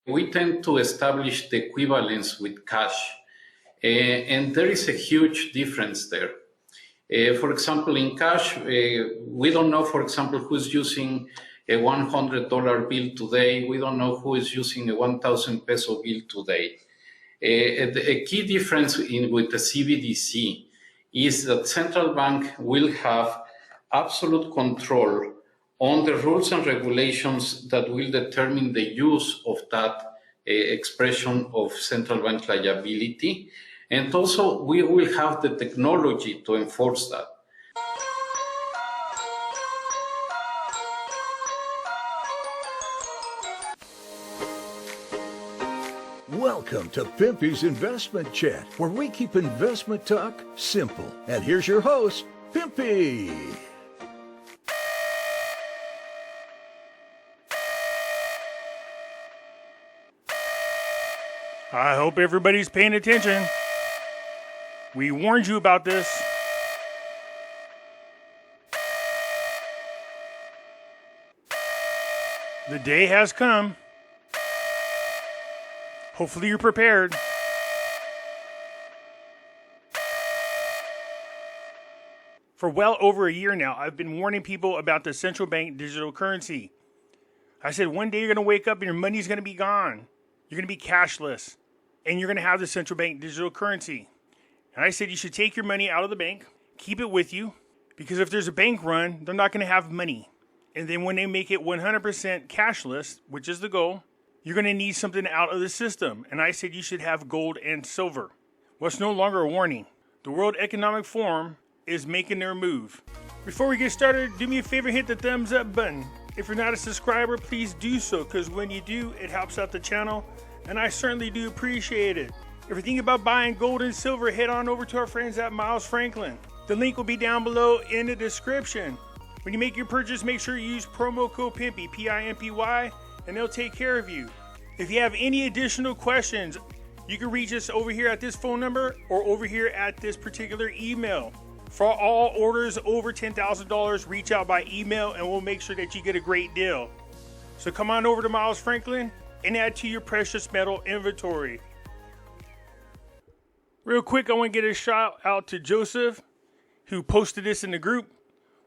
we tend to establish the equivalence with cash. And there is a huge difference there. For example, in cash, we don't know, for example, who's using a $100 bill today. We don't know who is using a 1,000 peso bill today. A key difference with the CBDC is that central bank will have absolute control on the rules and regulations that will determine the use of that expression of central bank liability. And also, we will have the technology to enforce that. Welcome to Pimpy's Investment Chat, where we keep investment talk simple. And here's your host, Pimpy. I hope everybody's paying attention. We warned you about this. The day has come. Hopefully you're prepared. For well over a year now, I've been warning people about the central bank digital currency. I said one day you're going to wake up and your money's going to be gone. You're going to be cashless. And you're going to have the central bank digital currency. And I said you should take your money out of the bank, keep it with you, because if there's a bank run, they're not going to have money. And then when they make it 100% cashless, which is the goal, you're going to need something out of the system. And I said you should have gold and silver. Well, it's no longer a warning. The World Economic Forum is making their move. Before we get started, do me a favor, hit the thumbs up button. If you're not a subscriber, please do so, because when you do, it helps out the channel. And I certainly do appreciate it. If you're thinking about buying gold and silver, head on over to our friends at Miles Franklin. The link will be down below in the description. When you make your purchase, make sure you use promo code Pimpy, P-I-M-P-Y, and they'll take care of you. If you have any additional questions, you can reach us over here at this phone number or over here at this particular email. For all orders over $10,000, reach out by email and we'll make sure that you get a great deal. So come on over to Miles Franklin and add to your precious metal inventory. Real quick, I want to get a shout out to Joseph, who posted this in the group.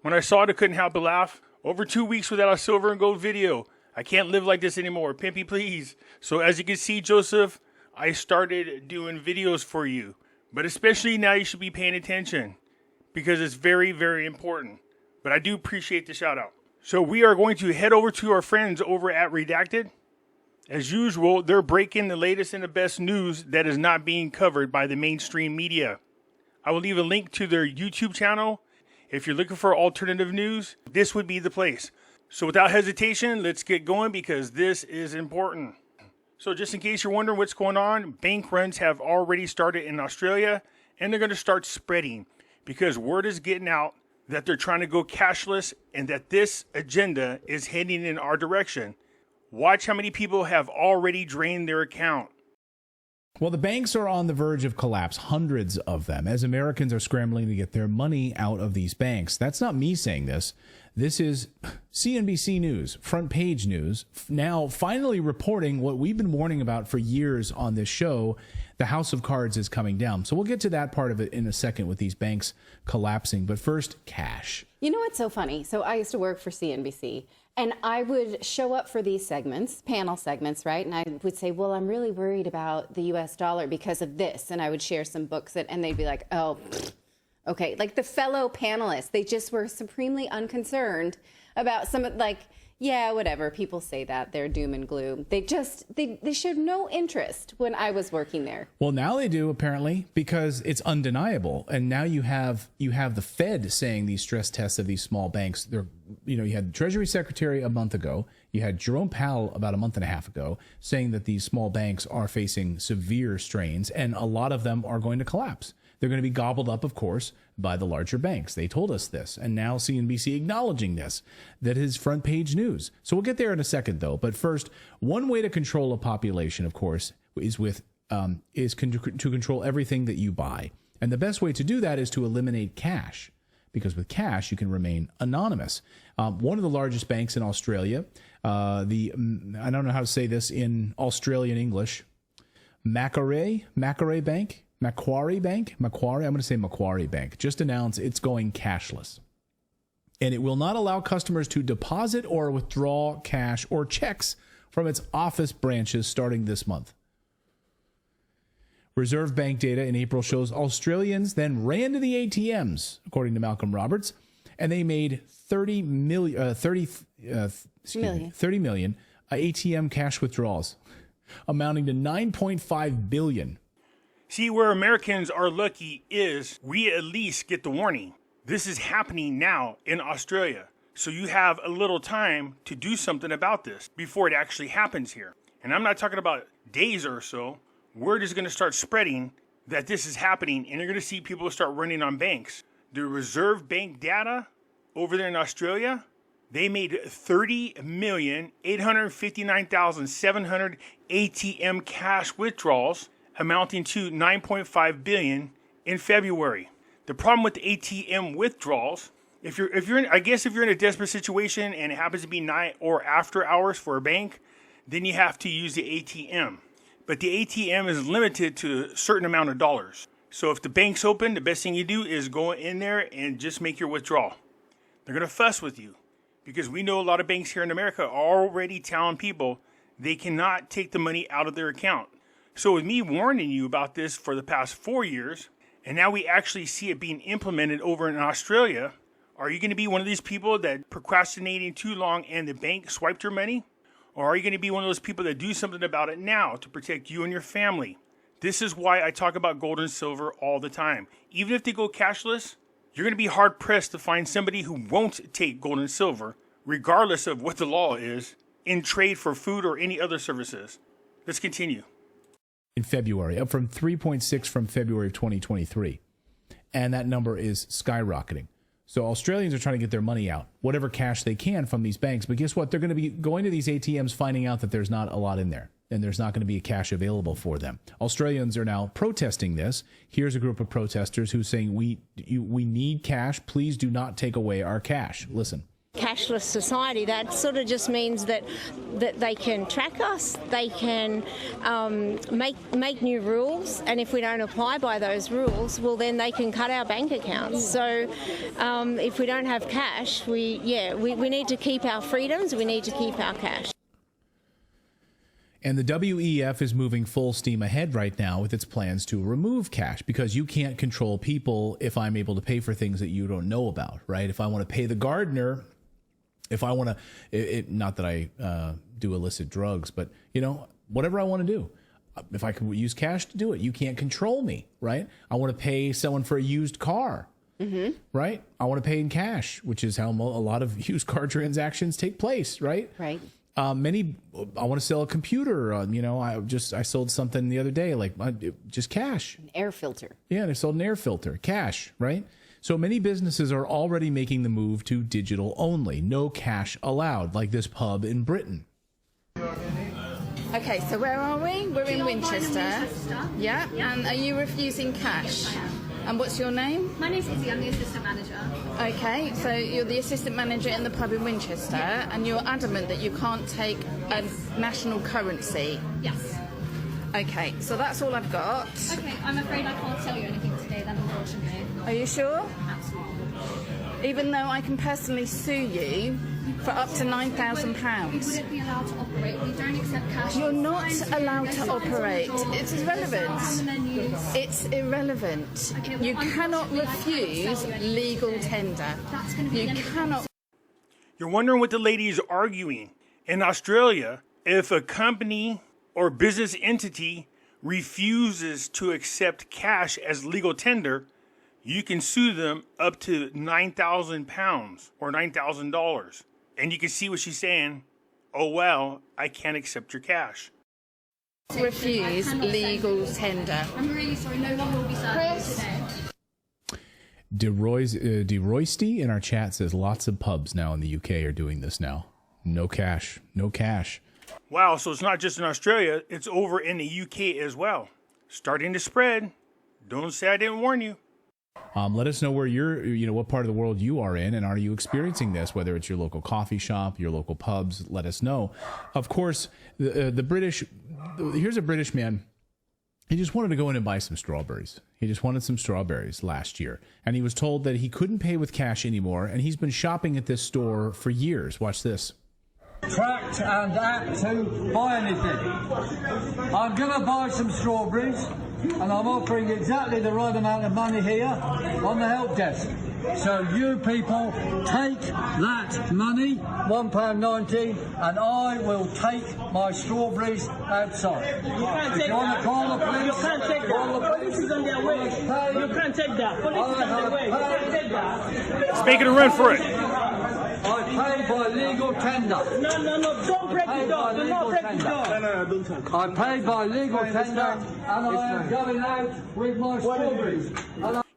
When I saw it, I couldn't help but laugh. Over 2 weeks without a silver and gold video. I can't live like this anymore. Pimpy, please. So as you can see, Joseph, I started doing videos for you. But especially now you should be paying attention, because it's very, very important. But I do appreciate the shout out. So we are going to head over to our friends over at Redacted. As usual, they're breaking the latest and the best news that is not being covered by the mainstream media. I will leave a link to their YouTube channel. If you're looking for alternative news, this would be the place. So without hesitation, let's get going because this is important. So just in case you're wondering what's going on, bank runs have already started in Australia and they're going to start spreading because word is getting out that they're trying to go cashless and that this agenda is heading in our direction. Watch how many people have already drained their account. Well, the banks are on the verge of collapse, hundreds of them, as Americans are scrambling to get their money out of these banks. That's not me saying this. This is CNBC News, front page news, now finally reporting what we've been warning about for years on this show. The house of cards is coming down. So we'll get to that part of it in a second with these banks collapsing. But first, cash. You know what's so funny? So I used to work for CNBC. And I would show up for these segments, panel segments, right? And I would say, well, I'm really worried about the US dollar because of this. And I would share some books and they'd be like, oh, okay. Like the fellow panelists, they just were supremely unconcerned about some, like, yeah, whatever. People say that. They're doom and gloom. They showed no interest when I was working there. Well, now they do, apparently, because it's undeniable. And now you have the Fed saying these stress tests of these small banks. You had the Treasury Secretary a month ago. You had Jerome Powell about a month and a half ago saying that these small banks are facing severe strains and a lot of them are going to collapse. They're going to be gobbled up, of course, by the larger banks. They told us this. And now CNBC acknowledging this. That is front page news. So we'll get there in a second, though. But first, one way to control a population, of course, is to control everything that you buy. And the best way to do that is to eliminate cash. Because with cash, you can remain anonymous. One of the largest banks in Australia I don't know how to say this in Australian English. Macquarie Bank, I'm going to say Macquarie Bank, just announced it's going cashless. And it will not allow customers to deposit or withdraw cash or checks from its office branches starting this month. Reserve Bank data in April shows Australians then ran to the ATMs, according to Malcolm Roberts, and they made 30 million ATM cash withdrawals, amounting to 9.5 billion. See, where Americans are lucky is we at least get the warning. This is happening now in Australia. So you have a little time to do something about this before it actually happens here. And I'm not talking about days or so. Word is going to start spreading that this is happening, and you're going to see people start running on banks. The Reserve Bank data over there in Australia, they made 30,859,700 ATM cash withdrawals, amounting to 9.5 billion in February. The problem with the ATM withdrawals, if you're in a desperate situation and it happens to be night or after hours for a bank, then you have to use the ATM. But the ATM is limited to a certain amount of dollars. So if the bank's open, the best thing you do is go in there and just make your withdrawal. They're going to fuss with you because we know a lot of banks here in America are already telling people they cannot take the money out of their account. So with me warning you about this for the past 4 years, and now we actually see it being implemented over in Australia, are you going to be one of these people that procrastinating too long and the bank swiped your money? Or are you going to be one of those people that do something about it now to protect you and your family? This is why I talk about gold and silver all the time. Even if they go cashless, you're going to be hard pressed to find somebody who won't take gold and silver, regardless of what the law is, in trade for food or any other services. Let's continue. In February, up from 3.6 from February of 2023. And that number is skyrocketing. So Australians are trying to get their money out, whatever cash they can from these banks. But guess what? They're going to be going to these ATMs, finding out that there's not a lot in there, and there's not going to be cash available for them. Australians are now protesting this. Here's a group of protesters who's saying, we need cash. Please do not take away our cash. Listen. Cashless society, that sort of just means that they can track us, they can make new rules, and if we don't apply by those rules, well then they can cut our bank accounts. So if we don't have cash, we need to keep our freedoms, we need to keep our cash. And the WEF is moving full steam ahead right now with its plans to remove cash, because you can't control people if I'm able to pay for things that you don't know about, right? If I want to pay the gardener, if I want to, not that I do illicit drugs, but, whatever I want to do, if I can use cash to do it, you can't control me, right? I want to pay someone for a used car, right? I want to pay in cash, which is how a lot of used car transactions take place, right? Right. I want to sell a computer. I sold something the other day, just cash. An air filter. Yeah, they sold an air filter, cash, right? So many businesses are already making the move to digital only, no cash allowed, like this pub in Britain. Okay, so where are we? We're in Winchester. Yeah, and are you refusing cash? And what's your name? My name's Izzy, I'm the assistant manager. Okay, so you're the assistant manager in the pub in Winchester, and you're adamant that you can't take a national currency. Yes. Okay, so that's all I've got. Okay, I'm afraid I can't tell you anything today then, unfortunately. Are you sure? Absolutely. Even though I can personally sue you for up to £9,000. You wouldn't be allowed to operate. We don't accept cash. You're not allowed to operate. It's irrelevant. On the menu. It's irrelevant. Okay, well, You cannot unfortunately, I can't refuse tell you. legal tender. That's going to be You limited. cannot. You're wondering what the lady is arguing. In Australia, if a company or business entity refuses to accept cash as legal tender, you can sue them up to £9,000 or $9,000. And you can see what she's saying. Oh, well, I can't accept your cash. Refuse legal tender. I'm really sorry, no one will be serving today. DeRoysty in our chat says lots of pubs now in the UK are doing this now. No cash. Wow, so it's not just in Australia, it's over in the UK as well. Starting to spread. Don't say I didn't warn you. Let us know where what part of the world you are in, and are you experiencing this? Whether it's your local coffee shop, your local pubs, let us know. Of course, the British. Here's a British man. He just wanted to go in and buy some strawberries. He just wanted some strawberries last year, and he was told that he couldn't pay with cash anymore. And he's been shopping at this store for years. Watch this. Tracked and apt to buy anything. I'm going to buy some strawberries, and I'm offering exactly the right amount of money here on the help desk. So you people take that money, £1.90, and I will take my strawberries outside. You can't take that. Call the police. You can't take that. Police is on their way. You can't take that. Police is on their way. You can't take that. Let's make it a run for it. I pay by legal tender. No. Don't break the door. Do not break the door. No, don't touch. I pay by legal tender, and I am going out with my strawberries.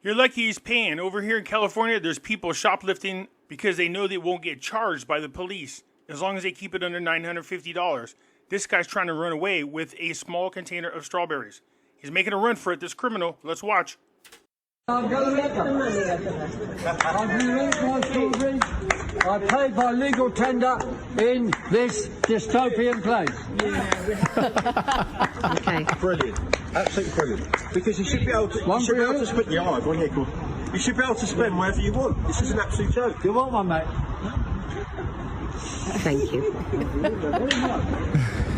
You're lucky he's paying. Over here in California, there's people shoplifting because they know they won't get charged by the police as long as they keep it under $950. This guy's trying to run away with a small container of strawberries. He's making a run for it, this criminal. Let's watch. I'm going to eat my strawberries. I paid by legal tender in this dystopian place. Okay. Brilliant. Absolutely brilliant. Because you should be able to, spend your eye, you should be able to spend wherever you want. This is an absolute joke. You want one, mate? Thank you.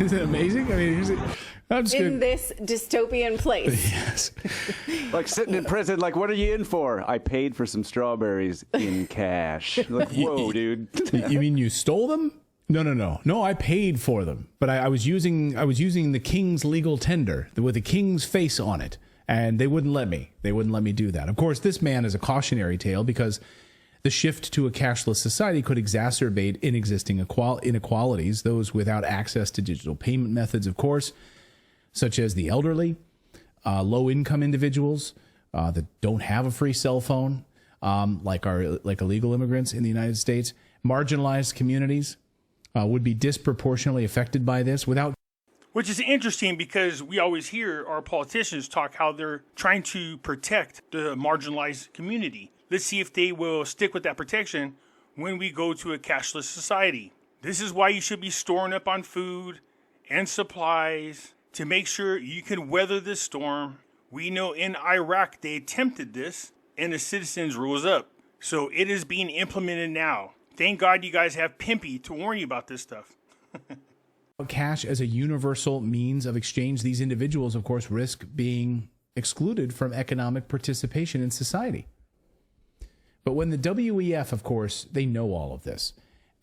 Isn't it amazing? I mean, I'm just in this dystopian place. Yes. Like sitting in prison, like, what are you in for? I paid for some strawberries in cash. Like, whoa, dude. You mean you stole them? No, I paid for them. But I was using the king's legal tender with the king's face on it. And they wouldn't let me. They wouldn't let me do that. Of course, this man is a cautionary tale because the shift to a cashless society could exacerbate existing inequalities, those without access to digital payment methods, of course, such as the elderly, low-income individuals that don't have a free cell phone, like illegal immigrants in the United States. Marginalized communities would be disproportionately affected by this without. Which is interesting because we always hear our politicians talk how they're trying to protect the marginalized community. Let's see if they will stick with that protection when we go to a cashless society. This is why you should be storing up on food and supplies to make sure you can weather this storm. We know in Iraq they attempted this and the citizens rose up. So it is being implemented now. Thank God you guys have Pimpy to warn you about this stuff. Cash as a universal means of exchange, these individuals, of course, risk being excluded from economic participation in society. But when the WEF, of course, they know all of this.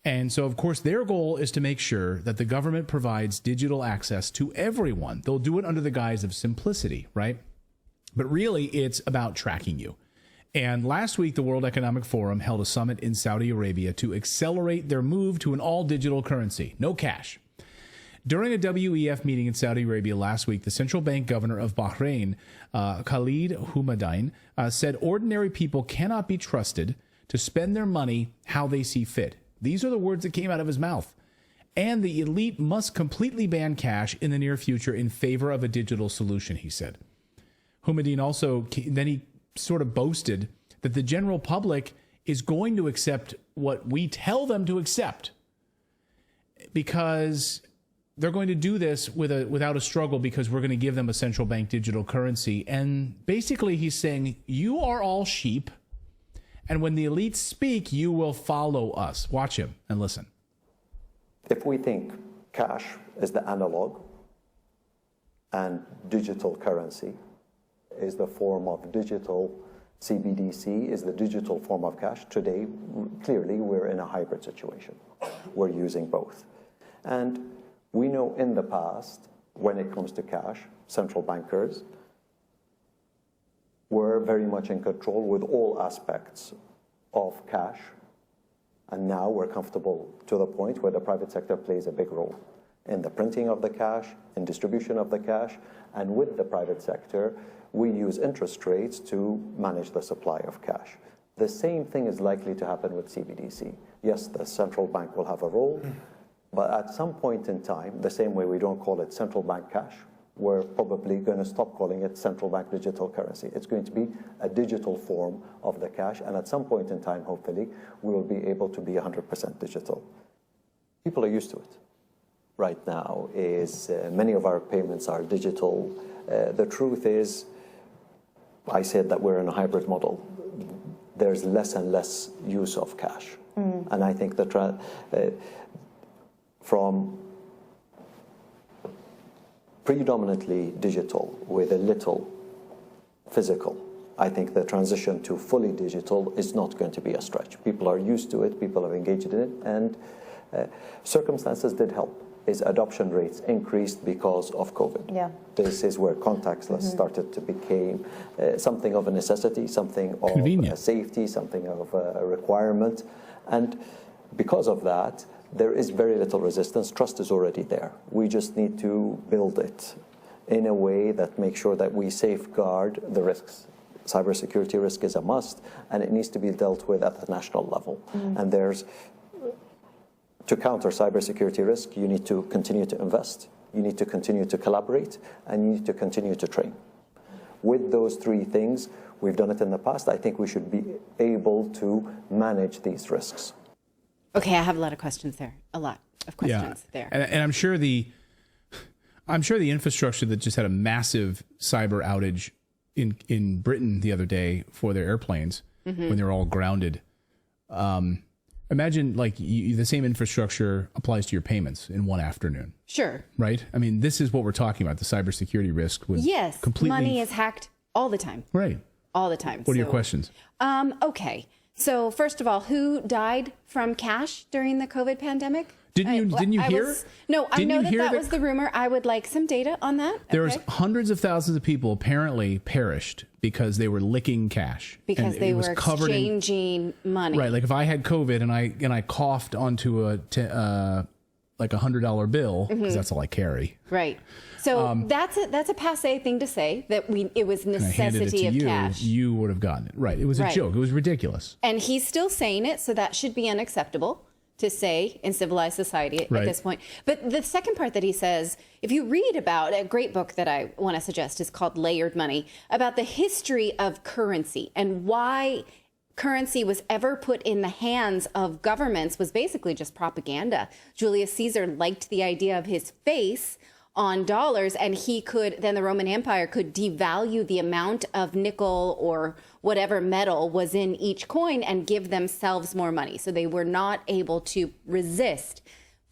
And so, of course, their goal is to make sure that the government provides digital access to everyone. They'll do it under the guise of simplicity, right? But really, it's about tracking you. And last week, the World Economic Forum held a summit in Saudi Arabia to accelerate their move to an all-digital currency, no cash. During a WEF meeting in Saudi Arabia last week, the central bank governor of Bahrain, Khalid Houmadine, said ordinary people cannot be trusted to spend their money how they see fit. These are the words that came out of his mouth. And the elite must completely ban cash in the near future in favor of a digital solution, he said. Houmadine also, then he sort of boasted that the general public is going to accept what we tell them to accept because they're going to do this without a struggle because we're going to give them a central bank digital currency. And basically he's saying, you are all sheep, and when the elites speak, you will follow us. Watch him and listen. If we think cash is the analog and digital currency is the form of digital, CBDC is the digital form of cash, today, clearly, we're in a hybrid situation. We're using both. And we know in the past, when it comes to cash, central bankers were very much in control with all aspects of cash. And now we're comfortable to the point where the private sector plays a big role in the printing of the cash, in distribution of the cash, and with the private sector, we use interest rates to manage the supply of cash. The same thing is likely to happen with CBDC. Yes, the central bank will have a role, but at some point in time, the same way we don't call it central bank cash, we're probably going to stop calling it central bank digital currency. It's going to be a digital form of the cash, and at some point in time, hopefully, we will be able to be 100% digital. People are used to it. Right now, is many of our payments are digital. The truth is, I said that we're in a hybrid model. There's less and less use of cash. And I think that from predominantly digital with a little physical, I think the transition to fully digital is not going to be a stretch. People are used to it, people are engaged in it, and circumstances did help. Is adoption rates increased because of COVID. Yeah. This is where contactless started to become something of a necessity, something of a safety, something of a requirement. And because of that, there is very little resistance. Trust is already there. We just need to build it in a way that makes sure that we safeguard the risks. Cybersecurity risk is a must, and it needs to be dealt with at the national level. And to counter cybersecurity risk, you need to continue to invest, you need to continue to collaborate, and you need to continue to train. With those three things, we've done it in the past. I think we should be able to manage these risks. Okay, I have a lot of questions there. A lot of questions there. And I'm sure the infrastructure that just had a massive cyber outage in Britain the other day for their airplanes when they were all grounded. Imagine like the same infrastructure applies to your payments in one afternoon. Sure. Right? I mean, this is what we're talking about. The cybersecurity risk was completely... money is hacked all the time. Right. All the time. What are your questions? Okay. So first of all, who died from cash during the COVID pandemic? Didn't you hear? I know that was the rumor. I would like some data on that. There's hundreds of thousands of people apparently perished because they were licking cash. Because they were exchanging money. Right. Like if I had COVID and I coughed onto like $100 bill, because that's all I carry. Right. So that's a passé thing to say, that it was necessity of cash. You would have gotten it. Right. It was a joke. It was ridiculous. And he's still saying it, so that should be unacceptable to say in civilized society at this point. But the second part that he says, if you read about a great book that I want to suggest is called Layered Money, about the history of currency and why currency was ever put in the hands of governments was basically just propaganda. Julius Caesar liked the idea of his face on dollars, and then the Roman Empire could devalue the amount of nickel or whatever metal was in each coin and give themselves more money. So they were not able to resist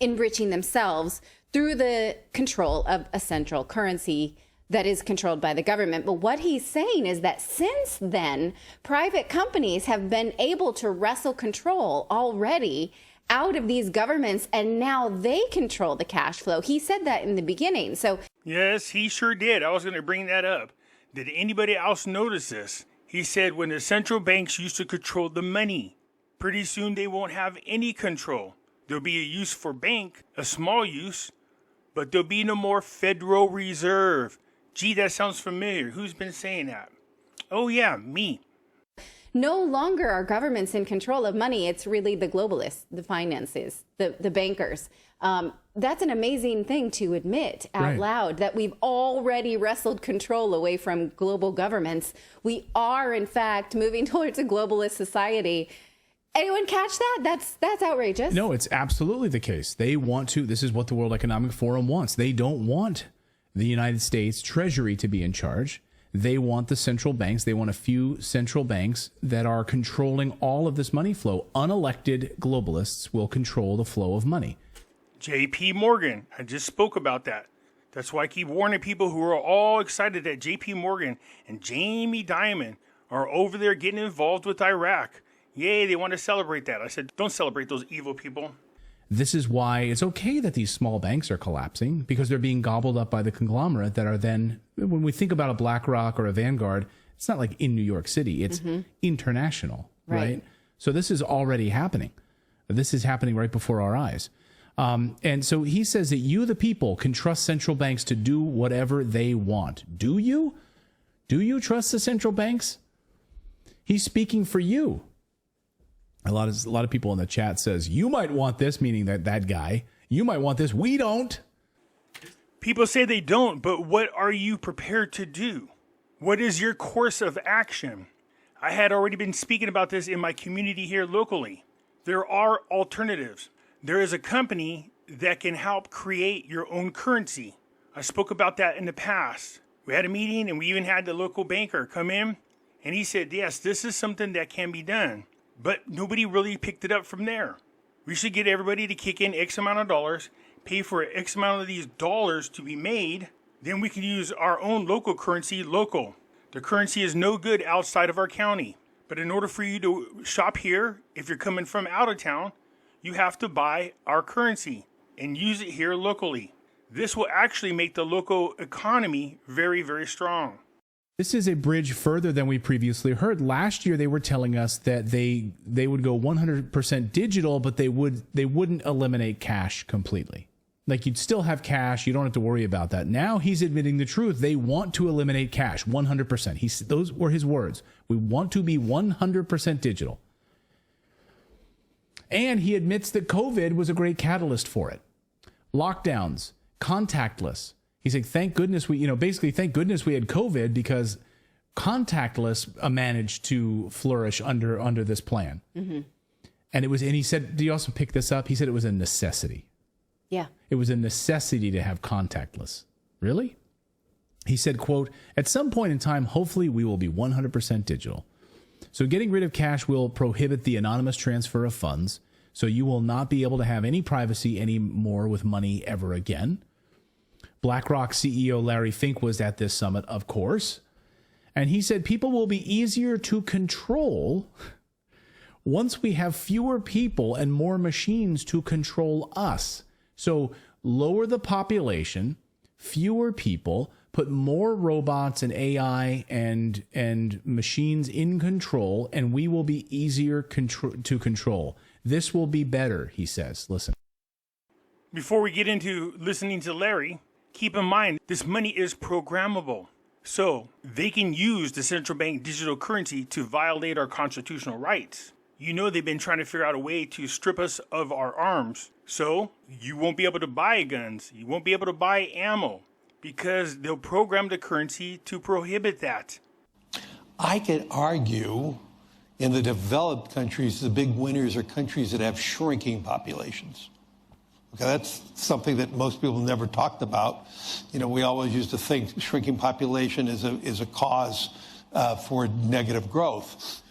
enriching themselves through the control of a central currency that is controlled by the government. But what he's saying is that since then, private companies have been able to wrestle control already out of these governments, and now they control the cash flow. He said that in the beginning. So yes, he sure did. I was going to bring that up. Did anybody else notice this? He said when the central banks used to control the money, pretty soon they won't have any control. There'll be a use for bank, a small use, but there'll be no more Federal Reserve. Gee, that sounds familiar. Who's been saying that? Oh yeah, me. No longer are governments in control of money. It's really the globalists, the finances, the bankers. That's an amazing thing to admit out loud, that we've already wrestled control away from global governments. We are, in fact, moving towards a globalist society. Anyone catch that? That's outrageous. No, it's absolutely the case. They want to. This is what the World Economic Forum wants. They don't want the United States Treasury to be in charge. They want the central banks. They want a few central banks that are controlling all of this money flow. Unelected globalists will control the flow of money. JP Morgan, I just spoke about that. That's why I keep warning people who are all excited that JP Morgan and Jamie Dimon are over there getting involved with Iraq. Yay, they want to celebrate that. I said, don't celebrate those evil people. This is why it's okay that these small banks are collapsing, because they're being gobbled up by the conglomerate that are then, when we think about a BlackRock or a Vanguard, it's not like in New York City, it's international, right? So this is already happening. This is happening right before our eyes. And so he says that you, the people, can trust central banks to do whatever they want. Do you? Do you trust the central banks? He's speaking for you. A lot of people in the chat says, you might want this, meaning that guy. You might want this. We don't. People say they don't, but what are you prepared to do? What is your course of action? I had already been speaking about this in my community here locally. There are alternatives. There is a company that can help create your own currency. I spoke about that in the past. We had a meeting and we even had the local banker come in and he said, yes, this is something that can be done. But nobody really picked it up from there. We should get everybody to kick in X amount of dollars, pay for X amount of these dollars to be made. Then we can use our own local currency local. The currency is no good outside of our county. But in order for you to shop here, if you're coming from out of town, you have to buy our currency and use it here locally. This will actually make the local economy very, very strong. This is a bridge further than we previously heard. Last year, they were telling us that they would go 100% digital, but they wouldn't eliminate cash completely. Like, you'd still have cash. You don't have to worry about that. Now he's admitting the truth. They want to eliminate cash 100%. Those were his words. We want to be 100% digital. And he admits that COVID was a great catalyst for it. Lockdowns, contactless. He's like, thank goodness thank goodness we had COVID, because contactless managed to flourish under this plan. Mm-hmm. And he said, do you also pick this up? He said it was a necessity. Yeah. It was a necessity to have contactless. Really? He said, quote, at some point in time, hopefully we will be 100% digital. So getting rid of cash will prohibit the anonymous transfer of funds. So you will not be able to have any privacy anymore with money ever again. BlackRock CEO Larry Fink was at this summit, of course. And he said people will be easier to control once we have fewer people and more machines to control us. So lower the population, fewer people, put more robots and AI and machines in control, and we will be easier to control. This will be better, he says. Listen. Before we get into listening to Larry, keep in mind this money is programmable. So they can use the central bank digital currency to violate our constitutional rights. You know, they've been trying to figure out a way to strip us of our arms. So you won't be able to buy guns. You won't be able to buy ammo because they'll program the currency to prohibit that. I could argue in the developed countries, the big winners are countries that have shrinking populations. Okay, that's something that most people never talked about. You know, we always used to think shrinking population is a cause for negative growth.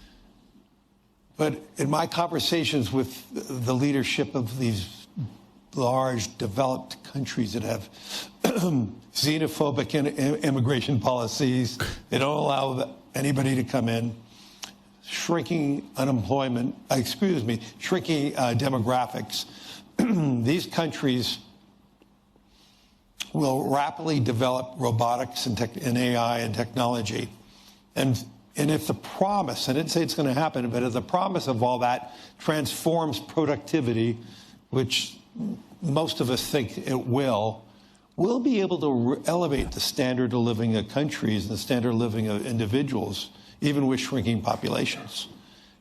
But in my conversations with the leadership of these large developed countries that have xenophobic immigration policies, they don't allow anybody to come in, shrinking unemployment, shrinking demographics, these countries will rapidly develop robotics and AI and technology. And if the promise, I didn't say it's going to happen, but if the promise of all that transforms productivity, which most of us think it will, we'll be able to elevate the standard of living of countries and the standard of living of individuals, even with shrinking populations.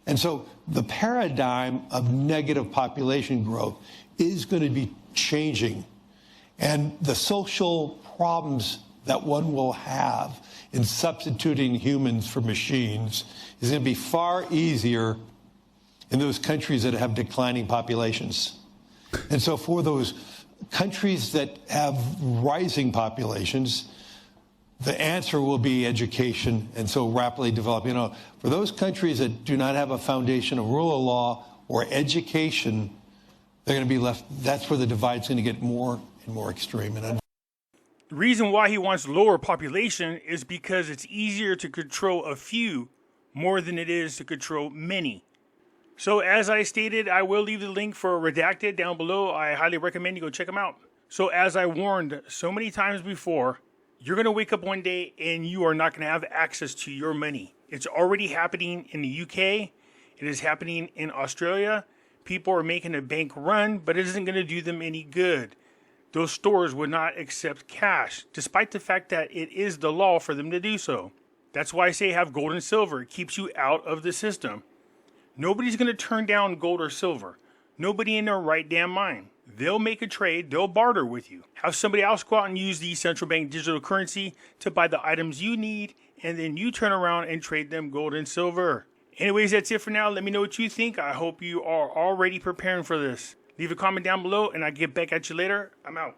And so the paradigm of negative population growth is going to be changing. And the social problems that one will have in substituting humans for machines is going to be far easier in those countries that have declining populations. And so for those countries that have rising populations, the answer will be education, and so rapidly develop. You know, for those countries that do not have a foundation of rule of law or education, they're going to be left. That's where the divide's going to get more and more extreme. And the reason why he wants lower population is because it's easier to control a few more than it is to control many. So as I stated, I will leave the link for Redacted down below. I highly recommend you go check them out. So as I warned so many times before, you're going to wake up one day and you are not going to have access to your money. It's already happening in the UK. It is happening in Australia. People are making a bank run, but it isn't going to do them any good. Those stores would not accept cash, despite the fact that it is the law for them to do so. That's why I say have gold and silver. It keeps you out of the system. Nobody's going to turn down gold or silver. Nobody in their right damn mind. they'll make a trade, they'll barter with you. Have somebody else go out and use the central bank digital currency to buy the items you need, and then you turn around and trade them gold and silver. Anyways, that's it for now. Let me know what you think. I hope you are already preparing for this. Leave a comment down below, and I'll get back at you later. I'm out.